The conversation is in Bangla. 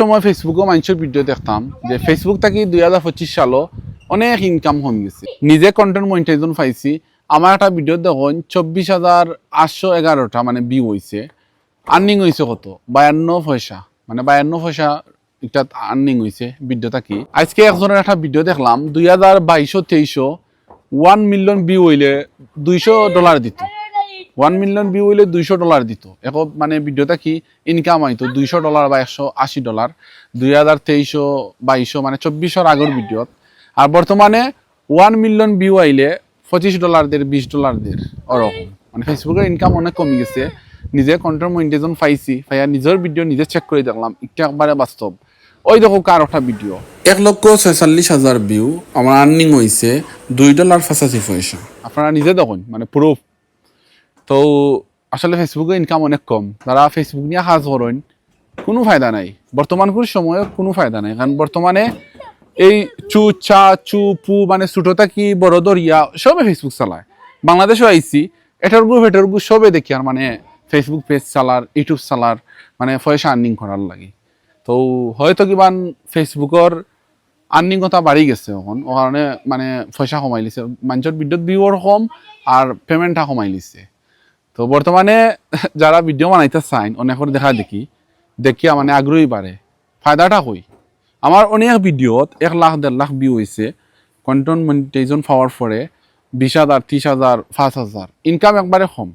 সময় ফেসবুকও মানুষের ভিডিও দেখতাম যে ফেসবুক থেকে 2025 সালও অনেক ইনকাম কম গেছে। নিজে কন্টেন্ট মনিটাইজেশন পাইছি। আমার একটা ভিডিও দেখুন 24,811টা মানে ভিউ হয়েছে। আর্নিং হয়েছে কত 52 পয়সা, মানে 52 পয়সা একটা আর্নিং হয়েছে ভিডিও থাকি। আজকে একজনের একটা ভিডিও দেখলাম 2022-23 1 মিলিয়ন ভিউ হইলে $200 দিত। 1 মিলিয়ন ভিউ হইলে $200 দিত। এখন মানে ভিডিওটা কি ইনকাম হয়তো $200 বা $180 2023-22 মানে 24 আগের ভিডিও। আর বর্তমানে 1 মিলিয়ন ভিউ আইলে $25 দের $20 দের ওরকম। মানে ফেসবুকের ইনকাম অনেক কমে গেছে। নিজে কন্টেন্ট মনিটাইজেশন পাইছি, পাইয়া নিজের ভিডিও নিজে চেক করে দেখলাম, একটু একবারে বাস্তব। ওই দেখো কার একটা ভিডিও 1,46,000 ভিউ, আমার আর্নিং হয়েছে $2.85। আপনারা নিজে দেখুন, মানে প্রুফ। তো আসলে ফেসবুকে ইনকাম অনেক কম। যারা ফেসবুক নিয়ে কাজ করেন কোনো ফায়দা নাই, বর্তমান সময়ে কোনো ফায়দা নাই। কারণ বর্তমানে এই চু পু মানে ছোটটা কি বড় দরিয়া সবে ফেসবুক চালায়। বাংলাদেশও আইসি এটার গ্রুপ সবে দেখি আর মানে ফেসবুক পেজ চালার, ইউটিউব চালার, মানে পয়সা আর্নিং করার লাগে। তো হয়তো কিমান ফেসবুকের আর্নিং কথা বাড়ি গেছে এখন, ও কারণে মানে পয়সা কমাই লিছে, মানুষের বিদ্যুৎ ভিউর কম আর পেমেন্টটা কমাই লিছে। তো বর্তমানে যারা ভিডিও বানাইতে চাইন অনেকের দেখা দেখি মানে আগ্রহী বাড়ে। ফায়দাটা কই, আমার অনেক ভিডিওত 1 লাখ 1.5 লাখ ভিউ হয়েছে। কন্টেন্ট মনিটাইজেশন পাওয়ার পরে 20,000 30,000 5,000 ইনকাম একবারে কম।